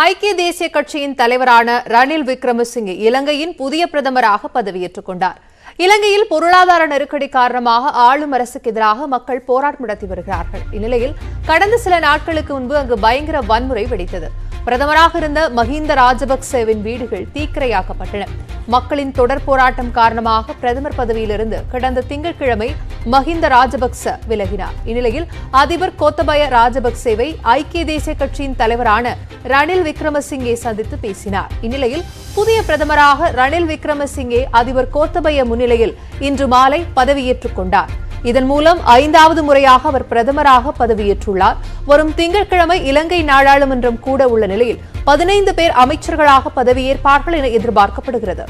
ஐக்கிய தேசிய கட்சியின் தலைவரான ரணில் விக்ரமசிங்கே இலங்கையின் புதிய பிரதமராக பதவியேற்றுக் கொண்டார். இலங்கையில் பொருளாதார நெருக்கடி காரணமாக ஆளும் அரசுக்கு எதிராக மக்கள் போராட்டம் நடத்தி வருகிறார்கள். இந்நிலையில் கடந்த சில நாட்களுக்கு முன்பு அங்கு பயங்கர வன்முறை வெடித்தது. பிரதமராக இருந்த மஹிந்த ராஜபக்சேவின் வீடுகள் தீக்கிரையாக்கப்பட்டன. மக்களின் தொடர் போராட்டம் காரணமாக பிரதமர் பதவியிலிருந்து கடந்த திங்கட்கிழமை மஹிந்த ராஜபக்ச விலகினார். இந்நிலையில் அதிபர் கோத்தபய ராஜபக்சேவை ஐக்கிய தேசிய கட்சியின் தலைவரான ரணில் விக்ரமசிங்கே சந்தித்து பேசினார். இந்நிலையில் புதிய பிரதமராக ரணில் விக்ரமசிங்கே அதிபர் கோத்தபய முன்னிலையில் இன்று மாலை பதவியேற்றுக் கொண்டார். இதன் மூலம் 5வது முறையாக அவர் பிரதமராக பதவியேற்றுள்ளார். வரும் திங்கட்கிழமை இலங்கை நாடாளுமன்றம் கூட உள்ள நிலையில் 15 பேர் அமைச்சர்களாக பதவியேற்பார்கள் என எதிர்பார்க்கப்படுகிறது.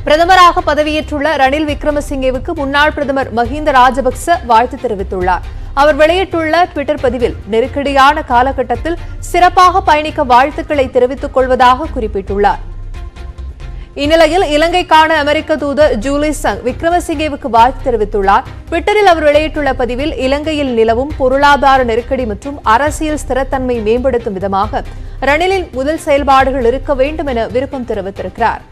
பிரதமராக பதவியேற்றுள்ள ரணில் விக்ரமசிங்கேவுக்கு முன்னாள் பிரதமர் மஹிந்த ராஜபக்ச வாழ்த்து தெரிவித்துள்ளார். அவர் வெளியிட்டுள்ள ட்விட்டர் பதிவில் நெருக்கடியான காலகட்டத்தில் சிறப்பாக பயணிக்க வாழ்த்துக்களை தெரிவித்துக் கொள்வதாக குறிப்பிட்டுள்ளார். இந்நிலையில் இலங்கைக்கான அமெரிக்க தூதர் ஜூலி சங் விக்ரமசிங்கேவுக்கு வாழ்த்து தெரிவித்துள்ளார். ட்விட்டரில் அவர் வெளியிட்டுள்ள பதிவில் இலங்கையில் நிலவும் பொருளாதார நெருக்கடி மற்றும் அரசியல் ஸ்திரத்தன்மை மேம்படுத்தும் விதமாக ரணிலின் முதல் செயல்பாடுகள் இருக்க வேண்டும் என விருப்பம் தெரிவித்திருக்கிறார்.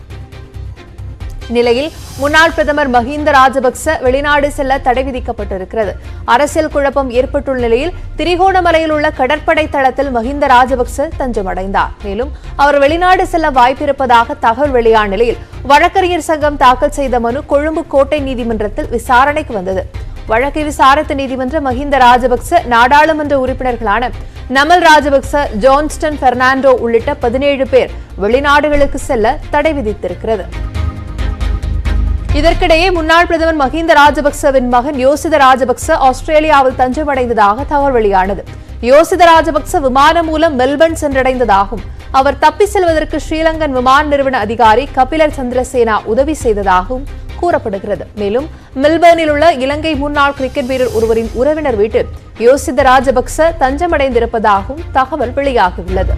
நிலையில் முன்னாள் பிரதமர் மஹிந்த ராஜபக்ச வெளிநாடு செல்ல தடை விதிக்கப்பட்டிருக்கிறது. அரசியல் குழப்பம் ஏற்பட்டுள்ள நிலையில் திரிகோணமலையில் உள்ள கடற்படை தளத்தில் மஹிந்த ராஜபக்ச தஞ்சமடைந்தார். மேலும் அவர் வெளிநாடு செல்ல வாய்ப்பிருப்பதாக தகவல் வெளியான நிலையில் வழக்கறிஞர் சங்கம் தாக்கல் செய்த மனு கொழும்பு கோட்டை நீதிமன்றத்தில் விசாரணைக்கு வந்தது. வழக்கை விசாரித்த நீதிமன்றம் மஹிந்த ராஜபக்ச நாடாளுமன்ற உறுப்பினர்களான நமல் ராஜபக்ச, ஜான்ஸ்டன் பெர்னாண்டோ உள்ளிட்ட 17 பேர் வெளிநாடுகளுக்கு செல்ல தடை விதித்திருக்கிறது. இதற்கிடையே முன்னாள் பிரதமர் மஹிந்த ராஜபக்சவின் மகன் யோசித ராஜபக்ச ஆஸ்திரேலியாவில் தஞ்சமடைந்ததாக தகவல் வெளியானது. யோசித ராஜபக்ச விமானம் மூலம் மெல்பர்ன் சென்றடைந்ததாகவும் அவர் தப்பி செல்வதற்கு ஸ்ரீலங்கன் விமான நிறுவன அதிகாரி கபிலர் சந்திரசேனா உதவி செய்ததாகவும் கூறப்படுகிறது. மேலும் மெல்பர்னில் உள்ள இலங்கை முன்னாள் கிரிக்கெட் வீரர் ஒருவரின் உறவினர் வீட்டில் யோசித ராஜபக்ச தஞ்சமடைந்திருப்பதாகவும் தகவல் வெளியாகியுள்ளது.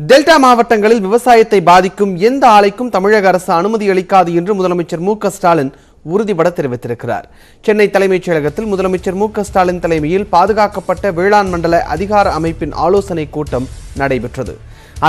டெல்டா மாவட்டங்களில் விவசாயத்தை பாதிக்கும் எந்த ஆலைக்கும் தமிழக அரசு அனுமதி அளிக்காது என்று முதலமைச்சர் மு க ஸ்டாலின் உறுதிபட தெரிவித்திருக்கிறார். சென்னை தலைமைச் செயலகத்தில் முதலமைச்சர் மு க ஸ்டாலின் தலைமையில் பாதுகாக்கப்பட்ட வேளாண் மண்டல அதிகார அமைப்பின் ஆலோசனை கூட்டம் நடைபெற்றது.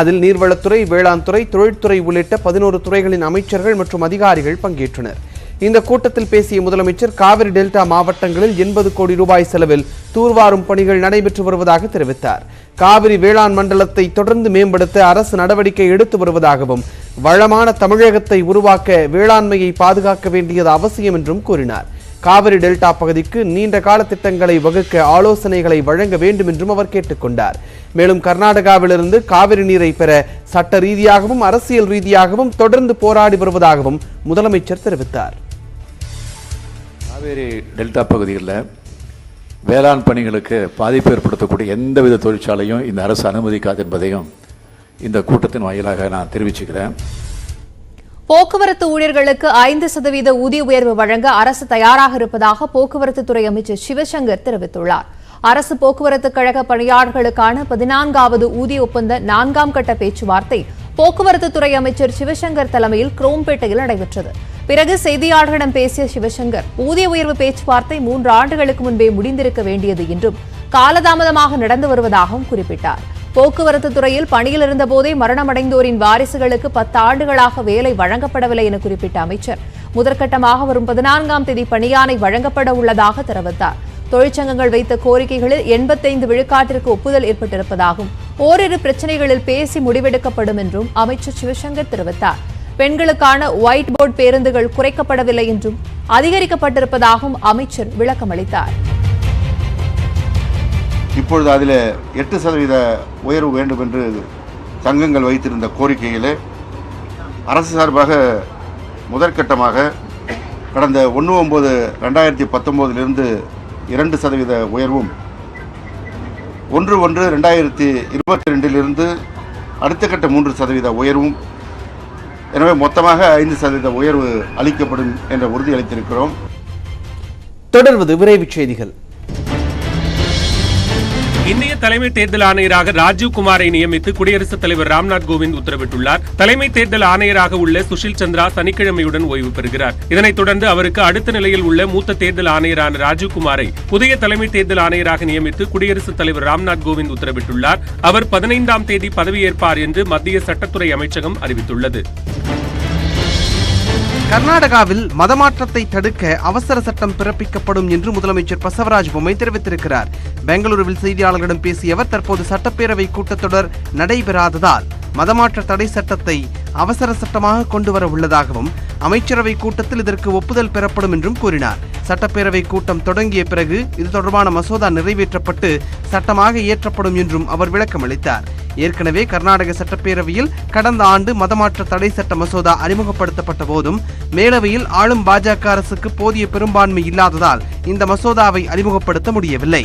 அதில் நீர்வளத்துறை, வேளாண் துறை, தொழில்துறை உள்ளிட்ட 11 துறைகளின் அமைச்சர்கள் மற்றும் அதிகாரிகள் பங்கேற்றனர். இந்த கூட்டத்தில் பேசிய முதலமைச்சர் காவிரி டெல்டா மாவட்டங்களில் 80 கோடி ரூபாய் செலவில் தூர்வாரும் பணிகள் நடைபெற்று வருவதாக தெரிவித்தார். காவிரி வேளாண் மண்டலத்தை தொடர்ந்து மேம்படுத்த அரசு நடவடிக்கை எடுத்து வருவதாகவும் வளமான தமிழகத்தை உருவாக்க வேளாண்மையை பாதுகாக்க வேண்டியது அவசியம் என்றும் கூறினார். காவிரி டெல்டா பகுதிக்கு நீண்ட கால திட்டங்களை வகுக்க ஆலோசனைகளை வழங்க வேண்டும் என்றும் அவர் கேட்டுக்கொண்டார். மேலும் கர்நாடகாவிலிருந்து காவிரி நீரை பெற சட்ட ரீதியாகவும் அரசியல் ரீதியாகவும் தொடர்ந்து போராடி வருவதாகவும் முதலமைச்சர் தெரிவித்தார். காவிரி டெல்டா பகுதியில் வேளாண் பணிகளுக்கு பாதிப்பு ஏற்படுத்தக்கூடிய எந்தவித தொழிற்சாலையும் இந்த அரசு அனுமதிக்காது என்பதையும் இந்த கூட்டத்தின் வாயிலாக நான் தெரிவிச்சுக்கிறேன். போக்குவரத்து ஊழியர்களுக்கு 5% ஊதிய உயர்வு வழங்க அரசு தயாராக இருப்பதாக போக்குவரத்து துறை அமைச்சர் சிவசங்கர் தெரிவித்துள்ளார். அரசு போக்குவரத்து கழக பணியாளர்களுக்கான 14வது ஊதிய ஒப்பந்த 4ஆம் கட்ட பேச்சுவார்த்தை போக்குவரத்து துறை அமைச்சர் சிவசங்கர் தலைமையில் குரோம்பேட்டையில் நடைபெற்றது. பிறகு செய்தியாளர்களிடம் பேசிய சிவசங்கர் ஊதிய உயர்வு பேச்சுவார்த்தை 3 ஆண்டுகளுக்கு முன்பே முடிந்திருக்க வேண்டியது என்றும் காலதாமதமாக நடந்து வருவதாகவும் குறிப்பிட்டார். போக்குவரத்து துறையில் பணியில் இருந்தபோதே மரணமடைந்தோரின் வாரிசுகளுக்கு 10 ஆண்டுகளாக வேலை வழங்கப்படவில்லை என குறிப்பிட்ட அமைச்சர் முதற்கட்டமாக வரும் 14ஆம் தேதி பணியாணை வழங்கப்பட உள்ளதாக தெரிவித்தார். தொழிற்சங்கங்கள் வைத்த கோரிக்கைகளில் 85 விழுக்காட்டிற்கு ஒப்புதல் ஏற்பட்டிருப்பதாகவும் ஓரிரு பிரச்சினைகளில் பேசி முடிவெடுக்கப்படும் என்றும் அமைச்சர் சிவசங்கர் தெரிவித்தார். பெண்களுக்கான ஒயிட் போர்டு பேருந்துகள் குறைக்கப்படவில்லை என்றும் அதிகரிக்கப்பட்டிருப்பதாகவும் அமைச்சர் விளக்கம் அளித்தார். இப்பொழுது அதில் 8% உயர்வு வேண்டும் என்று சங்கங்கள் வைத்திருந்த கோரிக்கையிலே அரசு சார்பாக முதற்கட்டமாக கடந்த 1/9/2019 2% உயர்வும் 1/1/2022 அடுத்த கட்ட 3% உயர்வும், எனவே மொத்தமாக 5% உயர்வு அளிக்கப்படும் என்ற உறுதி அளித்திருக்கிறோம். தொடர்வது விரைவுச் செய்திகள். இந்திய தலைமை தேர்தல் ஆணையராக ராஜீவ் குமாரை நியமித்து குடியரசுத் தலைவர் ராம்நாத் கோவிந்த் உத்தரவிட்டுள்ளார். தலைமை தேர்தல் ஆணையராக உள்ள சுஷில் சந்திரா சனிக்கிழமையுடன் ஓய்வு பெறுகிறார். இதனைத் தொடர்ந்து அவருக்கு அடுத்த நிலையில் உள்ள மூத்த தேர்தல் ஆணையரான ராஜீவ் குமாரை புதிய தலைமை தேர்தல் ஆணையராக நியமித்து குடியரசுத் தலைவர் ராம்நாத் கோவிந்த் உத்தரவிட்டுள்ளார். அவர் 15ஆம் தேதி பதவியேற்பார் என்று மத்திய சட்டத்துறை அமைச்சகம் அறிவித்துள்ளது. கர்நாடகாவில் மதமாற்றத்தை தடுக்க அவசர சட்டம் பிறப்பிக்கப்படும் என்று முதலமைச்சர் பசவராஜ் பொம்மை தெரிவித்திருக்கிறார். பெங்களூருவில் செய்தியாளர்களிடம் பேசிய அவர், தற்போது சட்டப்பேரவை கூட்டத்தொடர் நடைபெறாததால் மதமாற்ற தடை சட்டத்தை அவசர சட்டமாக கொண்டுவர உள்ளதாகவும் அமைச்சரவை கூட்டத்தில் இதற்கு ஒப்புதல் பெறப்படும் என்றும் கூறினார். சட்டப்பேரவை கூட்டம் தொடங்கிய பிறகு இது தொடர்பான மசோதா நிறைவேற்றப்பட்டு சட்டமாக இயற்றப்படும் என்றும் அவர் விளக்கமளித்தார். ஏற்கனவே கர்நாடக சட்டப்பேரவையில் கடந்த ஆண்டு மதமாற்ற தடை சட்ட மசோதா அறிமுகப்படுத்தப்பட்ட போதும் மேலவையில் ஆளும் பாஜக அரசுக்கு போதிய பெரும்பான்மை இல்லாததால் இந்த மசோதாவை அறிமுகப்படுத்த முடியவில்லை.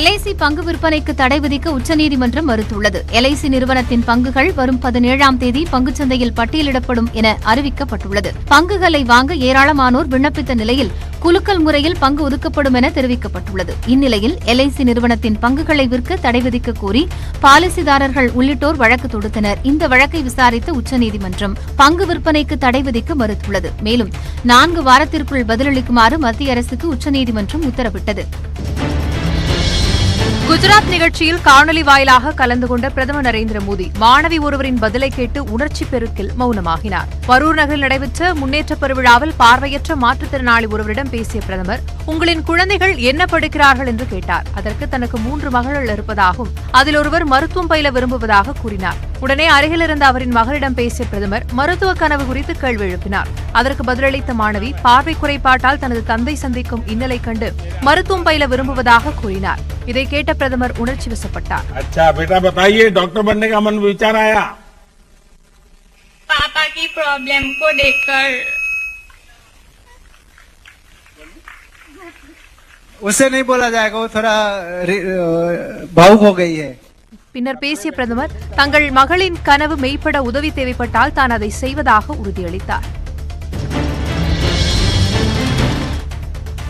LIC பங்கு விற்பனைக்கு தடை விதிக்க உச்சநீதிமன்றம் மறுத்துள்ளது. LIC நிறுவனத்தின் பங்குகள் வரும் 17ஆம் தேதி பங்குச்சந்தையில் பட்டியலிடப்படும் என அறிவிக்கப்பட்டுள்ளது. பங்குகளை வாங்க ஏராளமானோர் விண்ணப்பித்த நிலையில் குலுக்கல் முறையில் பங்கு ஒதுக்கப்படும் என தெரிவிக்கப்பட்டுள்ளது. இந்நிலையில் LIC நிறுவனத்தின் பங்குகளை விற்க தடை விதிக்க கோரி பாலிசிதாரர்கள் உள்ளிட்டோர் வழக்கு தொடுத்தனர். இந்த வழக்கை விசாரித்த உச்சநீதிமன்றம் பங்கு விற்பனைக்கு தடை விதிக்க மறுத்துள்ளது. மேலும் 4 வாரத்திற்குள் பதிலளிக்குமாறு மத்திய அரசுக்கு உச்சநீதிமன்றம் உத்தரவிட்டது. குஜராத் நிகழ்ச்சியில் காணொலி வாயிலாக கலந்து கொண்ட பிரதமர் நரேந்திர மோடி மாணவி ஒருவரின் பதிலை கேட்டு உணர்ச்சி பெருக்கில் மௌனமாகினார். பரூர் நகரில் நடைபெற்ற முன்னேற்ற பெருவிழாவில் பார்வையற்ற மாற்றுத்திறனாளி ஒருவரிடம் பேசிய பிரதமர், உங்களின் குழந்தைகள் என்ன படிக்கிறார்கள் என்று கேட்டார். அதற்கு தனக்கு 3 மகள்கள் இருப்பதாகவும் அதில் ஒருவர் மருத்துவம் பயில விரும்புவதாக கூறினார். உடனே அருகில் இருந்த அவரின் மகளிடம் பேசிய பிரதமர் மருத்துவ கனவு குறித்து கேள்வி எழுப்பினார். அதற்கு பதிலளித்த மாணவி, பார்வை குறைபாட்டால் தனது தந்தை சந்திக்கும் இன்னலை கண்டு மருத்துவம் பயில விரும்புவதாக கூறினார். இதை கேட்ட பிரதமர் உணர்ச்சி வசப்பட்டார். अच्छा बेटा बताइए, डॉक्टर बनने का मन विचार आया? पापा की प्रॉब्लम को देखकर उससे नहीं बोला जाएगा, वो थोड़ा भावुक हो गई है. பின்னர் பேசிய பிரதமர் தங்கள் மகளின் கனவு மெய்ப்பட உதவி தேவைப்பட்டால் தான் அதை செய்வதாக உறுதியளித்தார்.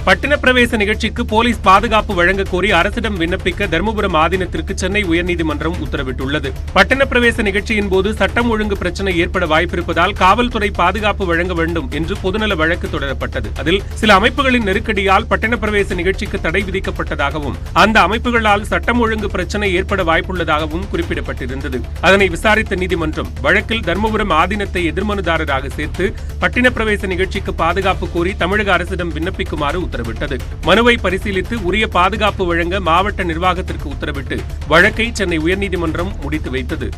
பட்டின பிரவேச நிகழ்ச்சிக்கு போலீஸ் பாதுகாப்பு வழங்க கோரி அரசிடம் விண்ணப்பிக்க தர்மபுரம் ஆதீனத்திற்கு சென்னை உயர்நீதிமன்றம் உத்தரவிட்டுள்ளது. பட்டின பிரவேச நிகழ்ச்சியின் போது சட்டம் ஒழுங்கு பிரச்சனை ஏற்பட வாய்ப்பிருப்பதால் காவல்துறை பாதுகாப்பு வழங்க வேண்டும் என்று பொதுநல வழக்கு தொடரப்பட்டது. அதில் சில அமைப்புகளின் நெருக்கடியால் பட்டின பிரவேச நிகழ்ச்சிக்கு தடை விதிக்கப்பட்டதாகவும் அந்த அமைப்புகளால் சட்டம் ஒழுங்கு பிரச்சனை ஏற்பட வாய்ப்புள்ளதாகவும் குறிப்பிடப்பட்டிருந்தது. அதனை விசாரித்த நீதிமன்றம் வழக்கில் தர்மபுரம் ஆதீனத்தை எதிர்மனுதாரராக சேர்த்து பட்டின பிரவேச நிகழ்ச்சிக்கு பாதுகாப்பு கோரி தமிழக அரசிடம் விண்ணப்பிக்குமாறு உத்தரவிட்டது. மனுவை பரிசீலித்து உரிய பாதுகாப்பு வழங்க மாவட்ட நிர்வாகத்திற்கு உத்தரவிட்டு வழக்கை சென்னை உயர்நீதிமன்றம் முடித்து வைத்தது.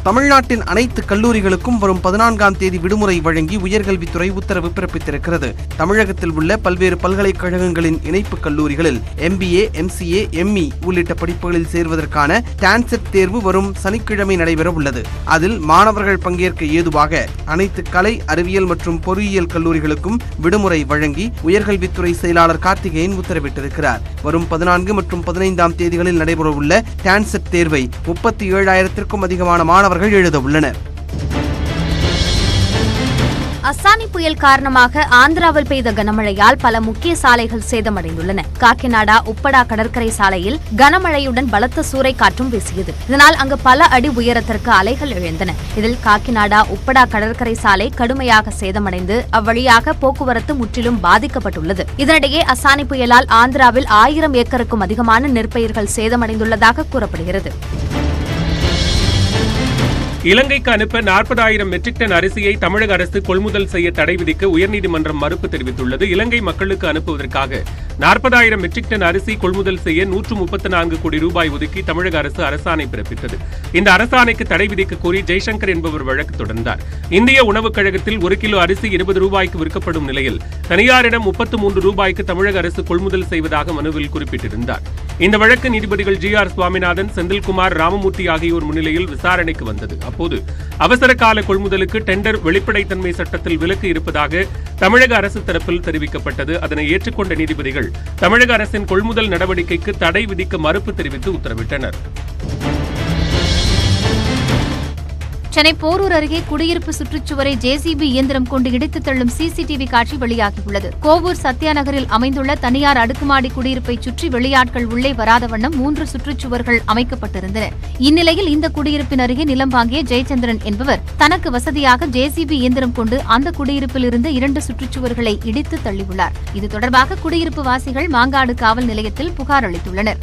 தமிழ்நாட்டின் அனைத்து கல்லூரிகளுக்கும் வரும் 14ஆம் தேதி விடுமுறை வழங்கி உயர்கல்வித்துறை உத்தரவு பிறப்பித்திருக்கிறது. தமிழகத்தில் உள்ள பல்வேறு பல்கலைக்கழகங்களின் இணைப்பு கல்லூரிகளில் MBA, MCA, ME உள்ளிட்ட படிப்புகளில் சேர்வதற்கான டான்செட் தேர்வு வரும் சனிக்கிழமை நடைபெற உள்ளது. அதில் மாணவர்கள் பங்கேற்க ஏதுவாக அனைத்து கலை, அறிவியல் மற்றும் பொறியியல் கல்லூரிகளுக்கும் விடுமுறை வழங்கி உயர்கல்வித்துறை செயலாளர் கார்த்திகேயன் உத்தரவிட்டிருக்கிறார். வரும் 14 மற்றும் 15ஆம் தேதிகளில் நடைபெறவுள்ள டான்செட் தேர்வை 37,000க்கும் அதிகமான மாணவர்கள் எழுத உள்ளனர். அசானி புயல் காரணமாக ஆந்திராவில் பெய்த கனமழையால் பல முக்கிய சாலைகள் சேதமடைந்துள்ளன. காக்கிநாடா உப்படா கடற்கரை சாலையில் கனமழையுடன் பலத்த சூறைக்காற்றும் வீசியது. இதனால் அங்கு பல அடி உயரத்திற்கு அலைகள் எழுந்தன. இதில் காக்கிநாடா உப்படா கடற்கரை சாலை கடுமையாக சேதமடைந்து அவ்வழியாக போக்குவரத்து முற்றிலும் பாதிக்கப்பட்டுள்ளது. இதனிடையே அசானி புயலால் ஆந்திராவில் 1000 ஏக்கருக்கும் அதிகமான நெற்பயிர்கள் சேதமடைந்துள்ளதாக கூறப்படுகிறது. இலங்கைக்கு அனுப்ப 40,000 மெட்ரிக் டன் அரிசியை தமிழக அரசு கொள்முதல் செய்ய தடை விதிக்க உயர்நீதிமன்றம் மறுப்பு தெரிவித்துள்ளது. இலங்கை மக்களுக்கு அனுப்புவதற்காக 40,000 மெட்ரிக் டன் அரிசி கொள்முதல் செய்ய 134 கோடி ரூபாய் ஒதுக்கி தமிழக அரசு அரசாணை பிறப்பித்தது. இந்த அரசாணைக்கு தடை விதிக்க கோரி ஜெய்சங்கர் என்பவர் வழக்கு தொடர்ந்தார். இந்திய உணவுக் கழகத்தில் 1 கிலோ அரிசி 20 ரூபாய்க்கு விற்கப்படும் நிலையில் தனியாரிடம் 33 ரூபாய்க்கு தமிழக அரசு கொள்முதல் செய்வதாக மனுவில் குறிப்பிட்டிருந்தார். இந்த வழக்கு நீதிபதிகள் GR சுவாமிநாதன், செந்தில்குமார், ராமமூர்த்தி ஆகியோர் முன்னிலையில் விசாரணைக்கு வந்தது. அப்போது அவசர கால கொள்முதலுக்கு டெண்டர் வெளிப்படைத்தன்மை சட்டத்தில் விலக்கு இருப்பதாக தமிழக அரசு தரப்பில் தெரிவிக்கப்பட்டது. அதனை ஏற்றுக்கொண்ட நீதிபதிகள் தமிழக அரசின் கொள்முதல் நடவடிக்கைக்கு தடை விதிக்க மறுப்பு தெரிவித்து உத்தரவிட்டனர். சென்னை போரூர் அருகே குடியிருப்பு சுற்றுச்சுவரை ஜேசிபி இயந்திரம் கொண்டு இடித்து தள்ளும் சிசிடிவி காட்சி வெளியாகியுள்ளது. கோவூர் சத்யா நகரில் அமைந்துள்ள தனியார் அடுக்குமாடி குடியிருப்பை சுற்றி வெளியாட்கள் உள்ளே வராத வண்ணம் 3 சுற்றுச்சுவர்கள் அமைக்கப்பட்டிருந்தன. இந்நிலையில் இந்த குடியிருப்பின் அருகே நிலம் வாங்கிய ஜெயச்சந்திரன் என்பவர் தனக்கு வசதியாக ஜேசிபி இயந்திரம் கொண்டு அந்த குடியிருப்பில் இருந்த 2 சுற்றுச்சுவர்களை இடித்து தள்ளியுள்ளார். இது தொடர்பாக குடியிருப்பு வாசிகள் மாங்காடு காவல் நிலையத்தில் புகார் அளித்துள்ளனர்.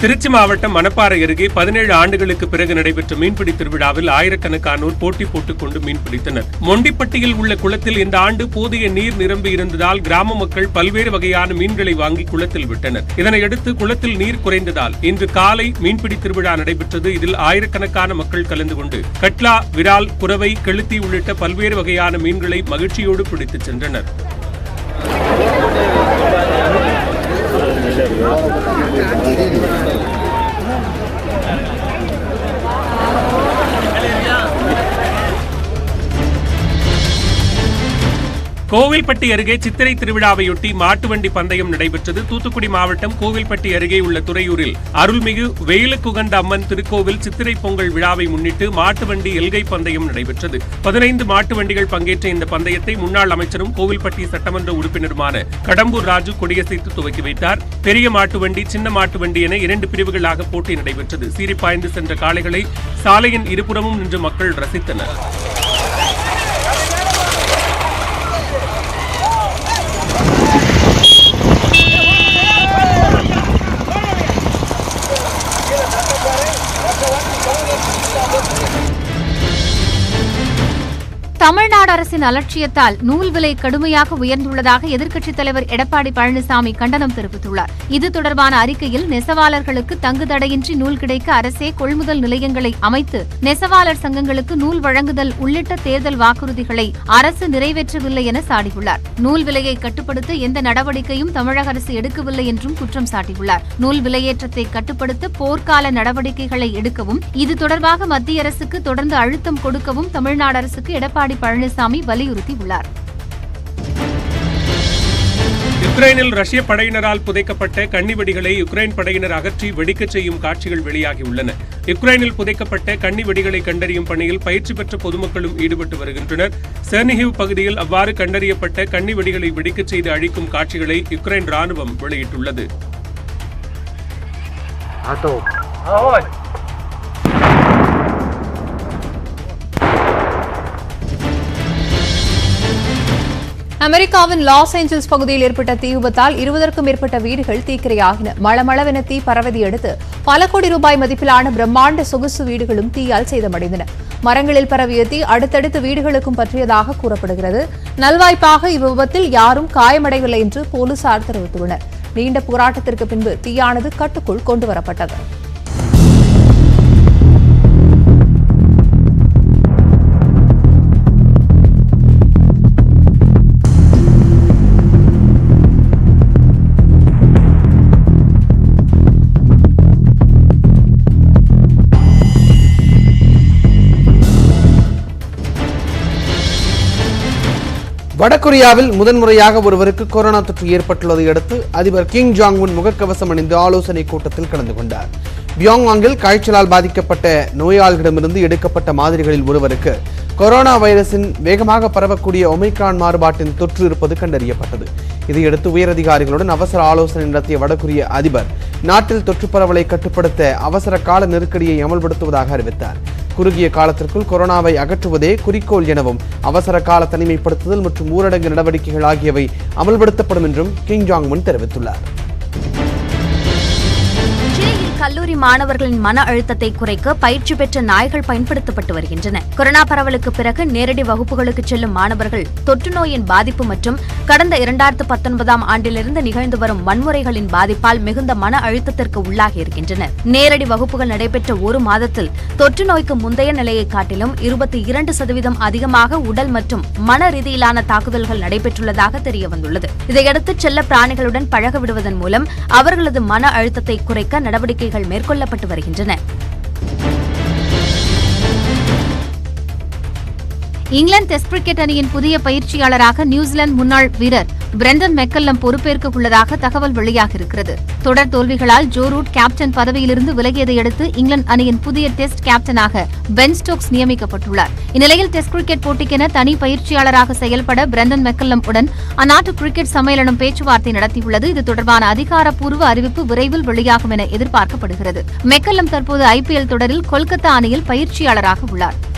திருச்சி மாவட்டம் மணப்பாறை அருகே 17 ஆண்டுகளுக்கு பிறகு நடைபெற்ற மீன்பிடி திருவிழாவில் ஆயிரக்கணக்கானோர் போட்டி போட்டுக் கொண்டு மீன்பிடித்தனர். மொண்டிப்பட்டியில் உள்ள குளத்தில் இந்த ஆண்டு போதிய நீர் நிரம்பி இருந்ததால் கிராம மக்கள் பல்வேறு வகையான மீன்களை வாங்கி குளத்தில் விட்டனர். இதனையடுத்து குளத்தில் நீர் குறைந்ததால் இன்று காலை மீன்பிடி திருவிழா நடைபெற்றது. இதில் ஆயிரக்கணக்கான மக்கள் கலந்து கொண்டு கட்லா, விரால், குரவை, கெளுத்தி உள்ளிட்ட பல்வேறு வகையான மீன்களை மகிழ்ச்சியோடு பிடித்துச் சென்றனர். கோவில்பட்டி அருகே சித்திரை திருவிழாவையொட்டி மாட்டு வண்டி பந்தயம் நடைபெற்றது. தூத்துக்குடி மாவட்டம் கோவில்பட்டி அருகே உள்ள துறையூரில் அருள்மிகு வெயிலுக்குகந்த அம்மன் திருக்கோவில் சித்திரை பொங்கல் விழாவை முன்னிட்டு மாட்டு வண்டி எல்கை பந்தயம் நடைபெற்றது. 15 மாட்டு வண்டிகள் பங்கேற்ற இந்த பந்தயத்தை முன்னாள் அமைச்சரும் கோவில்பட்டி சட்டமன்ற உறுப்பினருமான கடம்பூர் ராஜு கொடியசைத்து துவக்கி வைத்தார். பெரிய மாட்டு வண்டி, சின்ன மாட்டு வண்டி என 2 பிரிவுகளாக போட்டி நடைபெற்றது. சீறிப்பாய்ந்து சென்ற காளைகளை சாலையின் இருபுறமும் நின்று மக்கள் ரசித்தனர். தமிழ்நாடு அரசின் அலட்சியத்தால் நூல் விலை கடுமையாக உயர்ந்துள்ளதாக எதிர்க்கட்சித் தலைவர் எடப்பாடி பழனிசாமி கண்டனம் தெரிவித்துள்ளார். இது தொடர்பான அறிக்கையில் நெசவாளர்களுக்கு தங்குதடையின்றி நூல் கிடைக்க அரசே கொள்முதல் நிலையங்களை அமைத்து நெசவாளர் சங்கங்களுக்கு நூல் வழங்குதல் உள்ளிட்ட தேர்தல் வாக்குறுதிகளை அரசு நிறைவேற்றவில்லை என சாடியுள்ளார். நூல் விலையை கட்டுப்படுத்த எந்த நடவடிக்கையும் தமிழக அரசு எடுக்கவில்லை என்றும் குற்றம் சாட்டியுள்ளார். நூல் விலையேற்றத்தை கட்டுப்படுத்த போர்க்கால நடவடிக்கைகளை எடுக்கவும், இது தொடர்பாக மத்திய அரசுக்கு தொடர்ந்து அழுத்தம் கொடுக்கவும் தமிழ்நாடு அரசுக்கு எடப்பாடி பழனிசாமி வலியுறுத்தியுள்ளார். யுக்ரைனில் ரஷ்ய படையினரால் புதைக்கப்பட்ட கன்னிவெடிகளை யுக்ரைன் படையினர் அகற்றி வெடிக்கச் செய்யும் காட்சிகள் வெளியாகியுள்ளன. யுக்ரைனில் புதைக்கப்பட்ட கன்னிவெடிகளை கண்டறியும் பணியில் பயிற்சி பெற்ற பொதுமக்களும் ஈடுபட்டு வருகின்றனர். செர்னிஹிவ் பகுதியில் அவ்வாறு கண்டறியப்பட்ட கன்னிவெடிகளை வெடிக்கச் செய்து அழிக்கும் காட்சிகளை யுக்ரைன் ராணுவம் வெளியிட்டுள்ளது. அமெரிக்காவின் லாஸ் ஏஞ்சல்ஸ் பகுதியில் ஏற்பட்ட தீ விபத்தால் 20க்கும் மேற்பட்ட வீடுகள் தீக்கிரையாகின. மளமளவென தீ பரவதையடுத்து பல கோடி ரூபாய் மதிப்பிலான பிரம்மாண்ட சொகுசு வீடுகளும் தீயால் சேதமடைந்தன. மரங்களில் பரவிய தீ அடுத்தடுத்து வீடுகளுக்கும் பற்றியதாக கூறப்படுகிறது. நல்வாய்ப்பாக இவ்விபத்தில் யாரும் காயமடையவில்லை என்று போலீசார் தெரிவித்துள்ளனர். நீண்ட போராட்டத்திற்கு பின்பு தீயானது கட்டுக்குள் கொண்டுவரப்பட்டது. வடகொரியாவில் முதன்முறையாக ஒருவருக்கு கொரோனா தொற்று ஏற்பட்டுள்ளதை அடுத்து அதிபர் கிம் ஜாங் உன் முகக்கவசம் அணிந்து ஆலோசனை கூட்டத்தில் கலந்து கொண்டார். பியோங்யாங்கில் காய்ச்சலால் பாதிக்கப்பட்ட நோயாளிகளிடமிருந்து எடுக்கப்பட்ட மாதிரிகளில் ஒருவருக்கு கொரோனா வைரஸின் வேகமாக பரவக்கூடிய ஒமைக்ரான் மாறுபாட்டின் தொற்று இருப்பது கண்டறியப்பட்டது. இதையடுத்து உயரதிகாரிகளுடன் அவசர ஆலோசனை நடத்திய வடகொரிய அதிபர் நாட்டில் தொற்று பரவலை கட்டுப்படுத்த அவசர கால நெருக்கடியை அமல்படுத்துவதாக அறிவித்தார். குறுகிய காலத்திற்குள் கொரோனாவை அகற்றுவதே குறிக்கோள் எனவும் அவசர கால தனிமைப்படுத்துதல் மற்றும் ஊரடங்கு நடவடிக்கைகள் ஆகியவை அமல்படுத்தப்படும் என்றும் கிம் ஜாங் உன் தெரிவித்துள்ளார். கல்லூரி மாணவர்களின் மன அழுத்தத்தை குறைக்க பயிற்சி பெற்ற நாய்கள் பயன்படுத்தப்பட்டு வருகின்றன. கொரோனா பரவலுக்கு பிறகு நேரடி வகுப்புகளுக்கு செல்லும் மாணவர்கள் தொற்று நோயின் பாதிப்பு மற்றும் கடந்த 2019ஆம் ஆண்டிலிருந்து நிகழ்ந்து வரும் வன்முறைகளின் பாதிப்பால் மிகுந்த மன அழுத்தத்திற்கு உள்ளாகி இருக்கின்றனர். நேரடி வகுப்புகள் நடைபெற்ற ஒரு மாதத்தில் தொற்று நோய்க்கு முந்தைய நிலையை காட்டிலும் 22% அதிகமாக உடல் மற்றும் மன ரீதியிலான தாக்குதல்கள் நடைபெற்றுள்ளதாக தெரியவந்துள்ளது. இதையடுத்து செல்ல பிராணிகளுடன் பழக விடுவதன் மூலம் அவர்களது மன அழுத்தத்தை குறைக்க நடவடிக்கைகள் மேற்கொள்ளப்பட்டு வருகின்றன. இங்கிலாந்து டெஸ்ட் கிரிக்கெட் அணியின் புதிய பயிற்சியாளராக நியூசிலாந்து முன்னாள் வீரர் பிரெண்டன் மெக்கல்லம் பொறுப்பேற்க உள்ளதாக தகவல் வெளியாகியிருக்கிறது. தொடர் தோல்விகளால் ஜோ ரூட் கேப்டன் பதவியிலிருந்து விலகியதை அடுத்து இங்கிலாந்து அணியின் புதிய டெஸ்ட் கேப்டனாக பென் ஸ்டோக்ஸ் நியமிக்கப்பட்டுள்ளார். இந்நிலையில் டெஸ்ட் கிரிக்கெட் போட்டிக்கென தனி பயிற்சியாளராக செயல்பட பிரெண்டன் மெக்கல்லம் உடன் அந்நாட்டு கிரிக்கெட் சம்மேளனம் பேச்சுவார்த்தை நடத்தியுள்ளது. இது தொடர்பான அதிகாரப்பூர்வ அறிவிப்பு விரைவில் வெளியாகும் என எதிர்பார்க்கப்படுகிறது. மெக்கல்லம் தற்போது IPL தொடரில் கொல்கத்தா அணியில் பயிற்சியாளராக உள்ளார்.